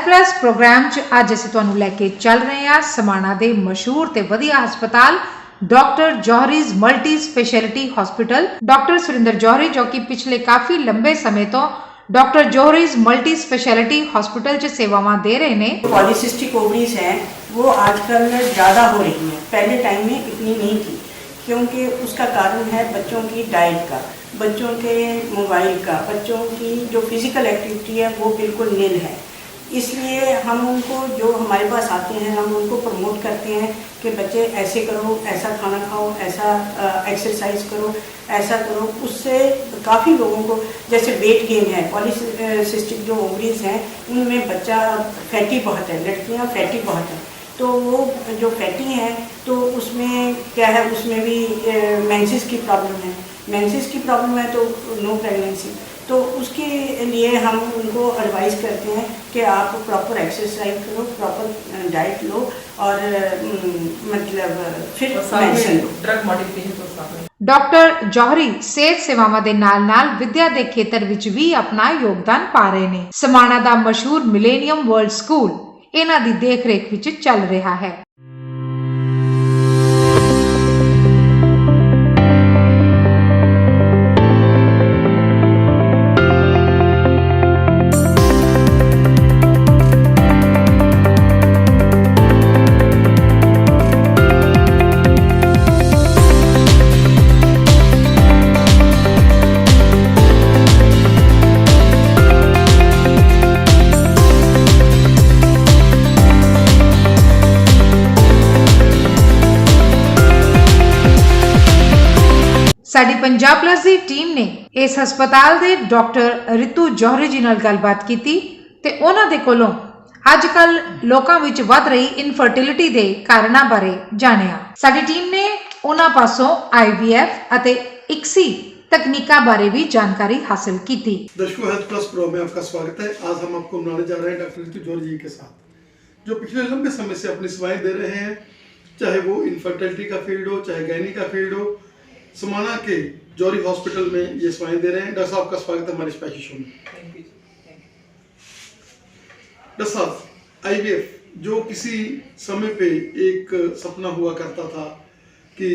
Plus programme च अज असीं तुहानूं लैके चल रहे हैं समाणा दे मशहूर ते वधिया हस्पताल doctor Johari's multi speciality hospital. Doctor Surinder Johari जो कि पिछले काफ़ी लंबे समय तो doctor Johari's multi speciality hospital च सेवावां दे रहे हैं। पॉलीसिस्टिक ओवरीज हैं वो आजकल ज़्यादा हो रही हैं, पहले टाइम में इतनी नहीं थी, क्योंकि उसका कारण है बच्चों की डाइट का, बच्चों के मोबाइल का, बच्चों की जो फिज़िकल एक्टिविटी है वो बिल्कुल नील है। इसलिए हम उनको, जो हमारे पास आते हैं, हम उनको प्रमोट करते हैं कि बच्चे ऐसे करो, ऐसा खाना खाओ, ऐसा एक्सरसाइज करो, ऐसा करो। उससे काफ़ी लोगों को, जैसे वेट गेन है, पॉलीसिस्टिक जो ओवरीज हैं उनमें बच्चा फैटी बहुत है, लड़कियां फैटी बहुत हैं, तो वो जो फैटी हैं तो उसमें क्या है, उसमें भी मेंसेस की प्रॉब्लम है, मेंसेस की प्रॉब्लम है तो नो प्रेगनेंसी। तो उसके लिए हम उनको एडवाइस करते हैं कि आप प्रॉपर एक्सरसाइज करो, प्रॉपर डाइट लो और मतलब फिर मेडिसिन लो। ड्रग मॉडिफिकेशन डॉक्टर जौहरी सेहत सेवावां दे नाल-नाल विद्या दे खेतर विच भी अपना योगदान पा रहे ने। समाणा दा मशहूर मिलेनियम वर्ल्ड स्कूल इन्हां दी देख-रेख विच चल रहा है। साडी पंजाब प्लस की टीम ने इस हस्पताल के डॉक्टर रितु जौहरी जी नाल गलबात की ते उन्हां दे कोलों अजकल लोकां विच वध रही इनफर्टिलिटी के कारणों बारे जानिया। साडी टीम ने उन्हां पासों IVF अते ICSI तकनीका बारे भी जानकारी हासिल की थी। दर्शकों, हेल्थ प्लस प्रो में आपका स्वागत है। आज हम आपको मिलाने जा रहे हैं डॉक्टर रितु जौहरी जी के साथ, जो पिछले लंबे समय से अपनी सेवाएं दे रहे हैं, चाहे वो इनफर्टिलिटी का फील्ड हो, चाहे गैनी का फील्ड हो। समाना के जौहरी हॉस्पिटल में ये सेवाएं दे रहे हैं। डॉक्टर साहब का स्वागत है हमारे स्पेशल शो में। डॉक्टर साहब, IVF जो किसी समय पे एक सपना हुआ करता था कि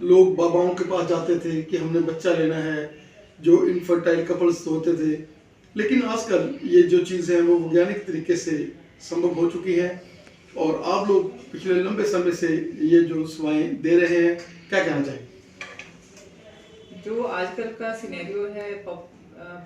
लोग बाबाओं के पास जाते थे कि हमने बच्चा लेना है, जो इनफर्टाइल कपल्स होते थे, लेकिन आजकल ये जो चीज़ें हैं वो वैज्ञानिक तरीके से संभव हो चुकी हैं और आप लोग पिछले लंबे समय से ये जो सेवाएं दे रहे हैं, क्या कहना चाहिए? जो आजकल का सिनेरियो है,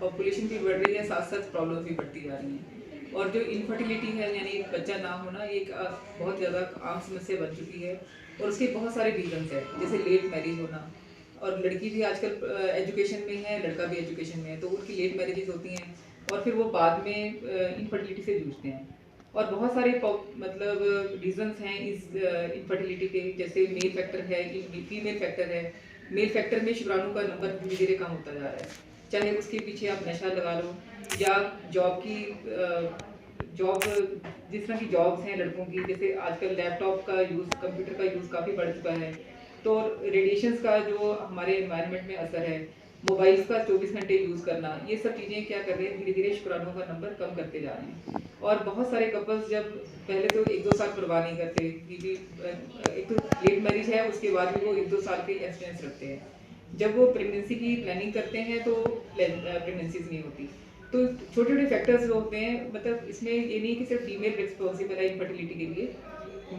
पॉपुलेशन भी बढ़ रही है, साथ साथ प्रॉब्लम भी बढ़ती जा रही है और जो इनफर्टिलिटी है यानी बच्चा ना होना एक बहुत ज़्यादा आम समस्या बन चुकी है और उसके बहुत सारे रीजंस हैं, जैसे लेट मैरिज होना, और लड़की भी आजकल एजुकेशन में है, लड़का भी एजुकेशन में है, तो उनकी लेट मैरिजेस होती हैं और फिर वो बाद में इनफर्टिलिटी से जूझते हैं। और बहुत सारे मतलब रीजंस हैं इस इनफर्टिलिटी के, जैसे मेल फैक्टर है, फीमेल फैक्टर है। मेल फैक्टर में शुक्राणु का नंबर धीरे धीरे कम होता जा रहा है, चाहे उसके पीछे आप नशा लगा लो या जॉब जिस तरह की जॉब्स हैं लड़कों की, जैसे आजकल लैपटॉप का यूज़, कंप्यूटर का यूज़ काफ़ी बढ़ चुका है, तो रेडिएशंस का जो हमारे एनवायरनमेंट में असर है, मोबाइल्स का 24 घंटे यूज़ करना, ये सब चीज़ें क्या कर रही हैं, धीरे धीरे शुक्राणु का नंबर कम करते जा रहे हैं। और बहुत सारे कपल्स जब पहले तो 1-2 साल परवाह नहीं करते, क्योंकि एक तो लेट मैरिज है, उसके बाद भी वो 1-2 साल के एक्सपीरियंस रखते हैं। जब वो प्रेगनेंसी की प्लानिंग करते हैं तो प्रेगनेंसीज नहीं होती। तो छोटे छोटे फैक्टर्स होते हैं, मतलब इसमें ये नहीं कि सिर्फ फीमेल रिस्पॉन्सिबल है इनफर्टिलिटी के लिए,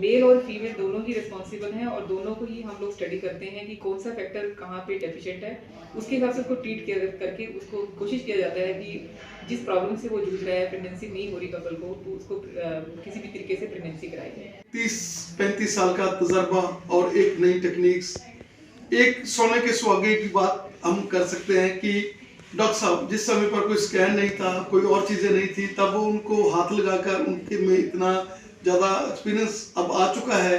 मेल और फीमेल दोनों ही रिस्पॉन्सिबल हैं और दोनों को ही हम लोग स्टडी करते हैं कि कौन सा फैक्टर कहाँ पे डेफिशिएंट है, उसके हिसाब से उसको ट्रीट करके उसको कोशिश किया जाता है कि जिस प्रॉब्लम से वो जूझ रहा है, प्रेगनेंसी नहीं हो रही कपल को, तो उसको किसी भी तरीके से प्रेगनेंसी कराई जाए। 30-35 साल का तजर्बा और एक नई टेक्निक्स, एक सोने के सुहागे की बात हम कर सकते हैं कि डॉक्टर साहब जिस समय पर कोई स्कैन नहीं था, कोई और चीज़ें नहीं थी, तब वो उनको हाथ लगाकर उनके में इतना ज़्यादा एक्सपीरियंस अब आ चुका है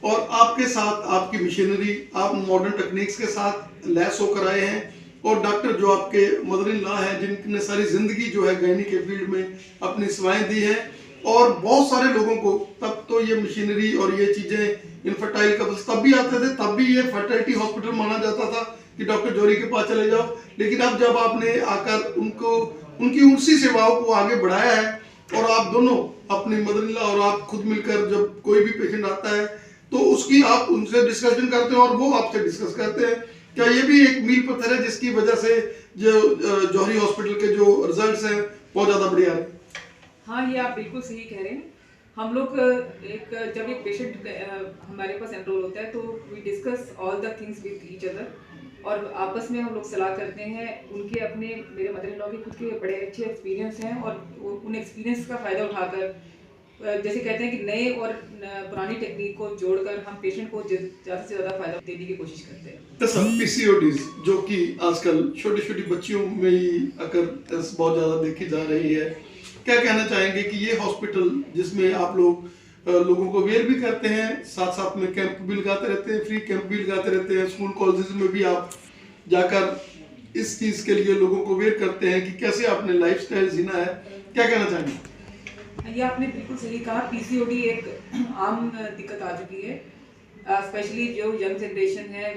और आपके साथ आपकी मशीनरी, आप मॉडर्न टेक्निक्स के साथ लैस होकर आए हैं और डॉक्टर जो आपके मदर इन लॉ हैं, जिनने सारी ज़िंदगी जो है गैनी के फील्ड में अपनी सेवाएं दी हैं और बहुत सारे लोगों को, तब तो ये मशीनरी और ये चीज़ें इनफर्टाइल कपल्स तब भी आते थे, तब भी ये फर्टिलिटी हॉस्पिटल माना जाता था कि डॉक्टर जौहरी के पास चले जाओ, लेकिन अब जब आपने आकर उनको उनकी उसी सेवाओं को आगे बढ़ाया है और आप दोनों अपनी मदर इन लॉ और आप खुद मिलकर जब कोई भी पेशेंट आता है तो उसकी आप उनसे डिस्कशन करते हैं और वो आपसे डिस्कस करते हैं। क्या ये भी एक मील पत्थर है जिसकी वजह से जो जौहरी हॉस्पिटल के जो रिजल्ट्स हैं बहुत ज़्यादा बढ़िया है? हाँ, ये आप बिल्कुल सही कह रहे हैं। हम लोग जब एक पेशेंट हमारे पास एनरोल होता है तो we discuss all the things with each other, और आपस में हम लोग सलाह करते हैं। उनके अपने मेरे मदर इन लॉ के खुद के बड़े अच्छे एक्सपीरियंस हैं, और उन एक्सपीरियंस का फ़ायदा उठाकर जैसे कहते हैं कि नए और पुरानी टेक्निक को जोड़कर हम पेशेंट को ज़्यादा से ज़्यादा फ़ायदा देने की कोशिश करते हैं। तो सर पीसीओडीज जो कि आजकल छोटी छोटी बच्चियों में ही अगर बहुत ज़्यादा देखी जा रही है, क्या कहना चाहेंगे कि ये हॉस्पिटल जिसमें आप लोग लोगों को अवेयर भी करते हैं, साथ साथ में कैंप भी लगाते रहते हैं, फ्री कैंप भी लगाते रहते हैं, स्कूल कॉलेजेस में भी आप जाकर इस चीज़ के लिए लोगों को अवेयर करते हैं कि कैसे आपने लाइफस्टाइल जीना है, क्या कहना चाहेंगे? ये आपने बिल्कुल सही कहा। पीसीओडी एक आम दिक्कत आ चुकी है, स्पेशली जो यंग जनरेशन है,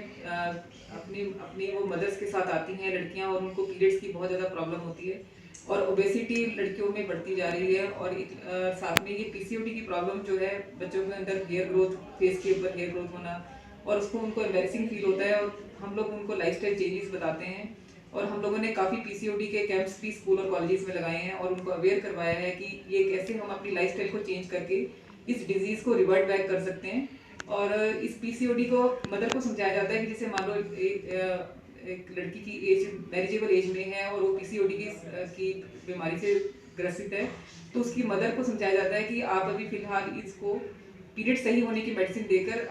अपनी अपनी वो मदर्स के साथ आती हैं लड़कियां, और उनको पीरियड्स की बहुत ज़्यादा प्रॉब्लम होती है, और ओबेसिटी लड़कियों में बढ़ती जा रही है। और साथ में ये पीसीओडी की प्रॉब्लम जो है, बच्चों के अंदर हेयर ग्रोथ, फेस के ऊपर हेयर ग्रोथ होना, और उसको उनको एम्बैरेसिंग फील होता है, और हम लोग उनको लाइफस्टाइल चेंजेस बताते हैं। और हम लोगों ने काफ़ी पीसीओडी के कैंप्स भी स्कूल और कॉलेजेस में लगाए हैं, और उनको अवेयर करवाया है कि ये कैसे हम अपनी लाइफस्टाइल को चेंज करके इस डिजीज़ को रिवर्ट बैक कर सकते हैं। और इस पीसीओडी को मदर को समझाया जाता है कि जैसे मान लो एक लड़की की एज मैरिजेबल एज में है और वो पीसीओडी की बीमारी से ग्रसित है, तो उसकी मदर को समझाया जाता है कि आप अभी फिलहाल इसको पीरियड सही होने की मेडिसिन देकर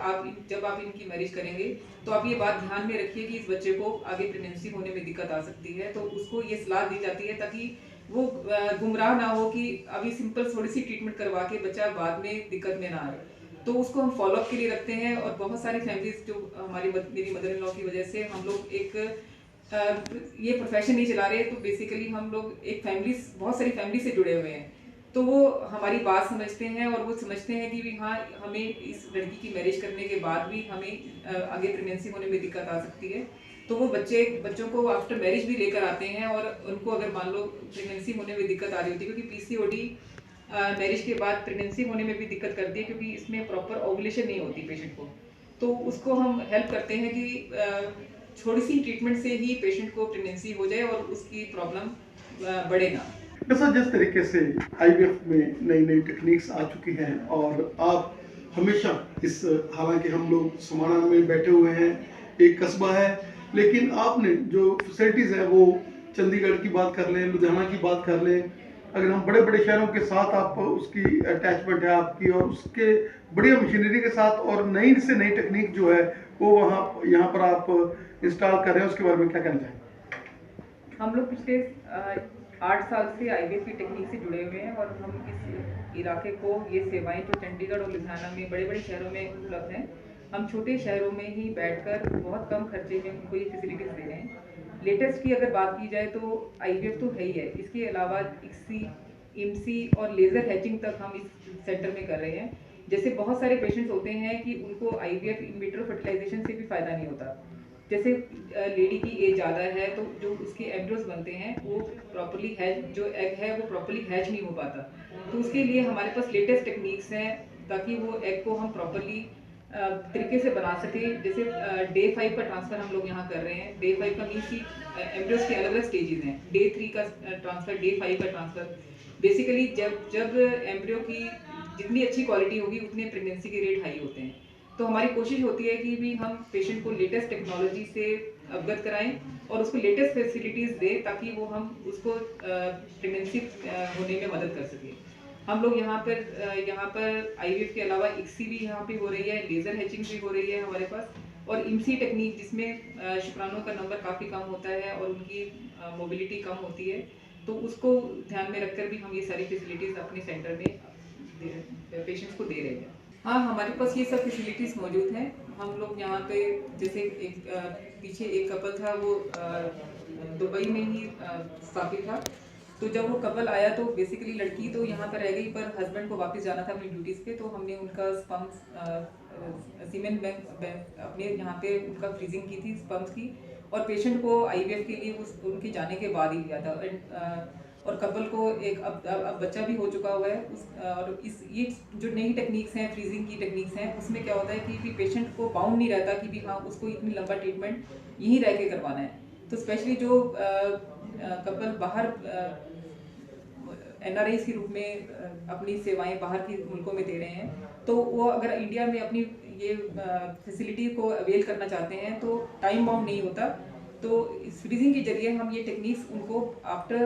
जब आप इनकी मैरिज करेंगे तो आप ये बात ध्यान में रखिए कि इस बच्चे को आगे प्रेगनेंसी होने में दिक्कत आ सकती है। तो उसको ये सलाह दी जाती है ताकि वो गुमराह ना हो कि अभी सिंपल थोड़ी सी ट्रीटमेंट करवा के बच्चा बाद में दिक्कत में ना आए। तो उसको हम फॉलोअप के लिए रखते हैं। और बहुत सारी फैमिलीज जो मेरी मदर इन लॉ की वजह से हम लोग ये प्रोफेशन नहीं चला रहे, तो बेसिकली हम लोग एक बहुत सारी फैमिली से जुड़े हुए हैं, तो वो हमारी बात समझते हैं, और वो समझते हैं कि भी हाँ, हमें इस लड़की की मैरिज करने के बाद भी हमें आगे प्रेगनेंसी होने में दिक्कत आ सकती है। तो वो बच्चों को आफ्टर मैरिज भी लेकर आते हैं, और उनको अगर मान लो प्रेगनेंसी होने में दिक्कत आ रही होती है, क्योंकि पीसीओडी मैरिज के बाद प्रेगनेंसी होने में भी दिक्कत करती है, क्योंकि इसमें प्रॉपर ओवुलेशन नहीं होती पेशेंट को। तो उसको हम हेल्प करते हैं कि थोड़ी सी ट्रीटमेंट से ही पेशेंट को प्रेगनेंसी हो जाए और उसकी प्रॉब्लम बढ़े ना। जैसा जिस तरीके से आईवीएफ में नई नई टेक्निक्स आ चुकी हैं और आप हमेशा इस, हालांकि हम लोग समाना में बैठे हुए हैं, एक कस्बा है, लेकिन आपने जो फैसिलिटीज़ है वो चंडीगढ़ की बात कर लें, लुधियाना की बात कर लें, अगर हम बड़े बड़े शहरों के साथ आप उसकी अटैचमेंट है आपकी, और उसके बढ़िया मशीनरी के साथ और नई से नई टेक्निक जो है वो वहाँ यहाँ पर आप इंस्टॉल कर रहे हैं, उसके बारे में क्या कहना चाहेंगे? हम लोग पिछले 8 साल से आईवीएफ की टेक्निक से जुड़े हुए हैं, और हम इस इलाके को ये सेवाएं जो चंडीगढ़ और लुधियाना में बड़े बड़े शहरों में उपलब्ध हैं, हम छोटे शहरों में ही बैठकर बहुत कम खर्चे में उनको ये फैसिलिटीज़ दे रहे हैं। लेटेस्ट की अगर बात की जाए तो आईवीएफ तो है ही है, इसके अलावा इक्सी, इमसी और लेज़र हैचिंग तक हम इस सेंटर में कर रहे हैं। जैसे बहुत सारे पेशेंट्स होते हैं कि उनको आईवीएफ इन विट्रो फर्टिलाइजेशन से भी फ़ायदा नहीं होता। जैसे लेडी की एज ज़्यादा है तो जो उसके एम्ब्रियोज बनते हैं वो प्रॉपर्ली हैच, जो एग है वो प्रॉपर्ली हैच नहीं हो पाता। तो उसके लिए हमारे पास लेटेस्ट टेक्निक्स हैं ताकि वो एग को हम प्रॉपर्ली तरीके से बना सके। जैसे डे 5 का ट्रांसफ़र हम लोग यहाँ कर रहे हैं। डे 5 का मीन्स कि एम्ब्रियोज के अलग अलग स्टेजेस हैं। डे 3 का ट्रांसफ़र, डे 5 का ट्रांसफ़र। बेसिकली जब एम्ब्रियो की जितनी अच्छी क्वालिटी होगी उतने प्रेगनेंसी के रेट हाई होते हैं। तो हमारी कोशिश होती है कि भी हम पेशेंट को लेटेस्ट टेक्नोलॉजी से अवगत कराएं और उसको लेटेस्ट फैसिलिटीज़ दें ताकि वो हम उसको प्रेगनेंसी होने में मदद कर सकें। हम लोग यहाँ पर आईवीएफ के अलावा इक्सी भी यहाँ पे हो रही है, लेज़र हैचिंग भी हो रही है हमारे पास, और इमसी टेक्निक जिसमें शुक्राणुओं का नंबर काफ़ी कम होता है और उनकी मोबिलिटी कम होती है, तो उसको ध्यान में रखकर भी हम ये सारी फैसिलिटीज़ अपने सेंटर में पेशेंट्स को दे रहे हैं। हाँ, हमारे पास ये सब फैसिलिटीज़ मौजूद हैं। हम लोग यहाँ पे जैसे पीछे एक कपल था, वो दुबई में ही स्थापित था। तो जब वो कपल आया तो बेसिकली लड़की तो यहाँ पर रह गई, पर हस्बैंड को वापस जाना था अपनी ड्यूटीज़ पे, तो हमने उनका स्पम्स सीमेंट बैंक अपने यहाँ पे उनका फ्रीजिंग की थी स्पम्स की, और पेशेंट को आईवीएफ के लिए उनके जाने के बाद ही दिया था। और कपल को एक अब बच्चा भी हो चुका हुआ है और ये जो नई टेक्निक्स हैं, फ्रीजिंग की टेक्निक्स हैं, उसमें क्या होता है कि पेशेंट को बाउंड नहीं रहता कि भी हाँ उसको इतनी लंबा ट्रीटमेंट यहीं रह के करवाना है। तो स्पेशली जो कपल बाहर NRIs के रूप में अपनी सेवाएं बाहर के मुल्कों में दे रहे हैं, तो वो अगर इंडिया में अपनी ये फैसिलिटी को अवेल करना चाहते हैं तो टाइम बाउंड नहीं होता। तो इस फ्रीजिंग के जरिए हम ये टेक्निक्स उनको आफ्टर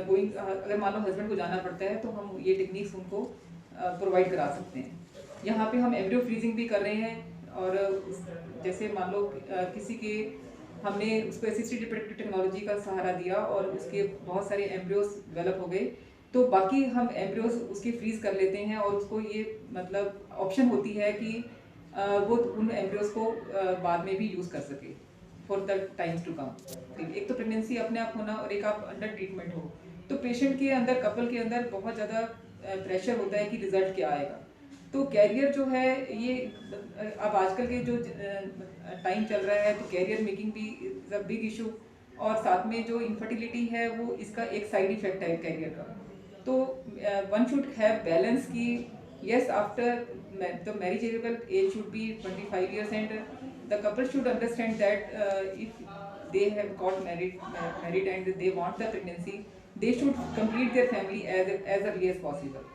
गोइंग, अगर मान लो हस्बैंड को जाना पड़ता है तो हम ये टेक्निक्स उनको प्रोवाइड करा सकते हैं। यहाँ पे हम एम्ब्रियो फ्रीजिंग भी कर रहे हैं और जैसे मान लो किसी के हमने उसको असिस्टेड रिप्रोडक्टिव टेक्नोलॉजी का सहारा दिया और उसके बहुत सारे एम्ब्रियोस डेवलप हो गए, तो बाकी हम एम्ब्रियोस उसके फ्रीज कर लेते हैं और उसको ये मतलब ऑप्शन होती है कि वो उन एम्ब्रियोस को बाद में भी यूज़ कर सके for the times to come. एक तो प्रेगनेंसी अपने आप होना और एक आप अंडर ट्रीटमेंट हो, तो पेशेंट के अंदर, कपल के अंदर बहुत ज़्यादा प्रेशर होता है कि रिजल्ट क्या आएगा। तो कैरियर जो है ये अब आजकल के जो टाइम चल रहा है तो कैरियर मेकिंग भी इज़ अ बिग इशू, और साथ में जो इनफर्टिलिटी है वो इसका एक साइड इफेक्ट है कैरियर का। तो वन शुड हैव बैलेंस की yes, after the marriageable age should be 25 years, and the couple should understand that if they have got married and they want the pregnancy, they should complete their family as early as possible.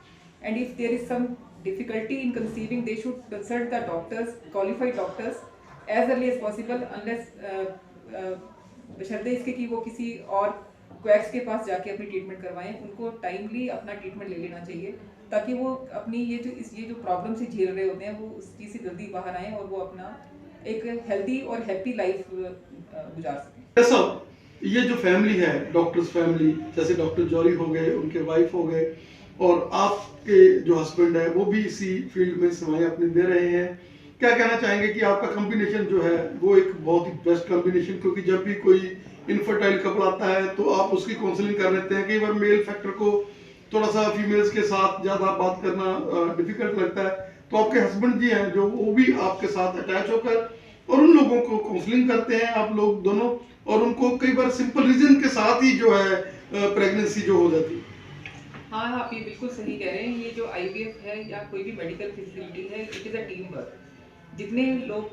And if there is some difficulty in conceiving, they should consult the doctors, qualified doctors, as early as possible, unless बशर्ते इसके कि वो किसी और quacks के पास जाके अपनी treatment करवाएं। उनको टाइमली अपना ट्रीटमेंट ले लेना चाहिए ताकि वो अपनी ये जो प्रॉब्लम से झेल रहे होते हैं वो उस चीज़ से जल्दी बाहर आएं और वो अपना एक हेल्दी और हैप्पी लाइफ गुजार सकें। ऐसा ये जो फैमिली है, डॉक्टर्स फैमिली, जैसे डॉक्टर जौहरी हो गए, उनके वाइफ हो गए और आपके जो हस्बैंड है वो भी इसी फील्ड में सेवाएं अपनी दे रहे हैं, क्या कहना चाहेंगे कि आपका कॉम्बिनेशन जो है वो एक बहुत ही बेस्ट कॉम्बिनेशन, क्योंकि जब भी कोई इनफर्टाइल कपल आता है तो आप उसकी काउंसलिंग कर लेते हैं। कई बार मेल फैक्टर को थोड़ा सा फीमेल्स के साथ ज़्यादा बात करना डिफिकल्ट लगता है, तो आपके हस्बैंड जी हैं जो वो भी आपके साथ अटैच होकर और उन लोगों को काउंसलिंग करते हैं आप लोग दोनों, और उनको कई बार सिंपल रीजन के साथ ही जो है प्रेगनेंसी जो हो जाती है। हाँ, आप ये बिल्कुल सही कह रहे हैं। ये जो IVF है या कोई भी मेडिकल फैसिलिटी है, it is a team work. जितने लोग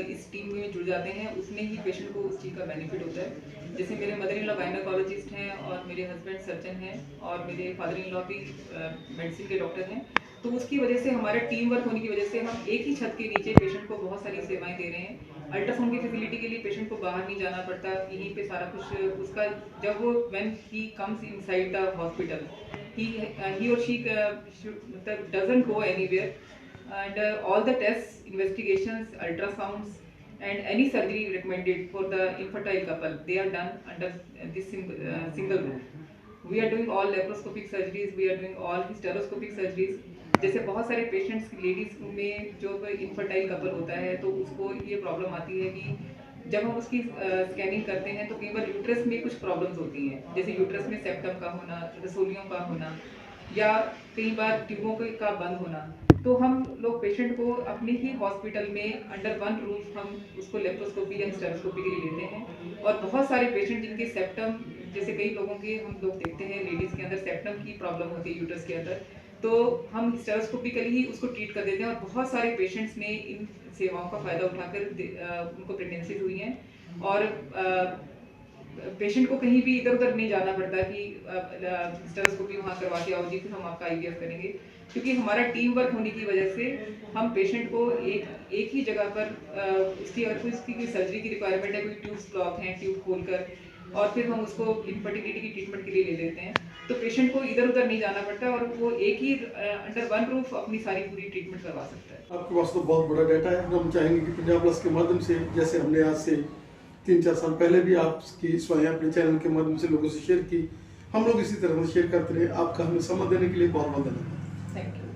इस टीम में जुड़ जाते हैं उतने ही पेशेंट को उस चीज़ का बेनिफिट होता है। जैसे मेरे मदर इन लॉ गायनोकोलॉजिस्ट हैं और मेरे हस्बैंड सर्जन हैं और मेरे फादर इन लॉ भी मेडिसिन के डॉक्टर हैं, तो उसकी वजह से हमारा टीम वर्क होने की वजह से हम एक ही छत के नीचे पेशेंट को बहुत सारी सेवाएं दे रहे हैं। अल्ट्रासाउंड की फैसिलिटी के लिए पेशेंट को बाहर नहीं जाना पड़ता, यहीं पे सारा कुछ उसका, जब वो when he comes inside the hospital, he or she doesn't go anywhere, and all the tests, investigations, ultrasounds and any surgery recommended for the infertile couple, they are done under this single roof. We are doing all laparoscopic surgeries, we are doing all hysteroscopic surgeries. जैसे बहुत सारे patients ladies में जो infertile couple होता है तो उसको ये प्रॉब्लम आती है कि जब हम उसकी स्कैनिंग करते हैं तो कई बार यूट्रस में कुछ प्रॉब्लम्स होती हैं, जैसे यूट्रस में सेप्टम का होना, रसोलियों का होना, या कई बार ट्यूबों का बंद होना। तो हम लोग पेशेंट को अपने ही हॉस्पिटल में अंडर वन रूफ हम उसको लेप्रोस्कोपी या हिस्टेरोस्कोपी के लिए लेते हैं। और बहुत सारे पेशेंट जिनके सेप्टम, जैसे कई लोगों के हम लोग देखते हैं लेडीज़ के अंदर सेप्टम की प्रॉब्लम होती है यूट्रस के अंदर, तो हम हिस्टेरोस्कोपिकली ही उसको ट्रीट कर देते हैं। और बहुत सारे पेशेंट्स ने इन सेवाओं का फ़ायदा उठाकर उनको प्रेगनेंसी हुई हैं और पेशेंट को कहीं भी इधर उधर नहीं जाना पड़ता कि हिस्टेरोस्कोपी वहाँ करवा के आओ जी फिर हम आपका IVF करेंगे, क्योंकि हमारा टीम वर्क होने की वजह से हम पेशेंट को एक ही जगह पर उसकी अगर कोई सर्जरी की रिक्वायरमेंट है, कोई ट्यूब्स ब्लॉक हैं, ट्यूब खोलकर और फिर हम उसको इनफर्टिलिटी की ट्रीटमेंट के लिए ले लेते हैं, तो पेशेंट को इधर उधर नहीं जाना पड़ता और वो एक ही अंडर वन रूफ अपनी सारी पूरी ट्रीटमेंट करवा सकता है। आपके पास तो बहुत बड़ा डाटा है। हम चाहेंगे कि पंजाब प्लस के माध्यम से, जैसे हमने आज से 3-4 साल पहले भी आपकी सेवाएं अपने चैनल के माध्यम से लोगों से शेयर की, हम लोग इसी तरह से शेयर करते रहे। आपका हमें समय देने के लिए बहुत बहुत धन्यवाद। Thank you.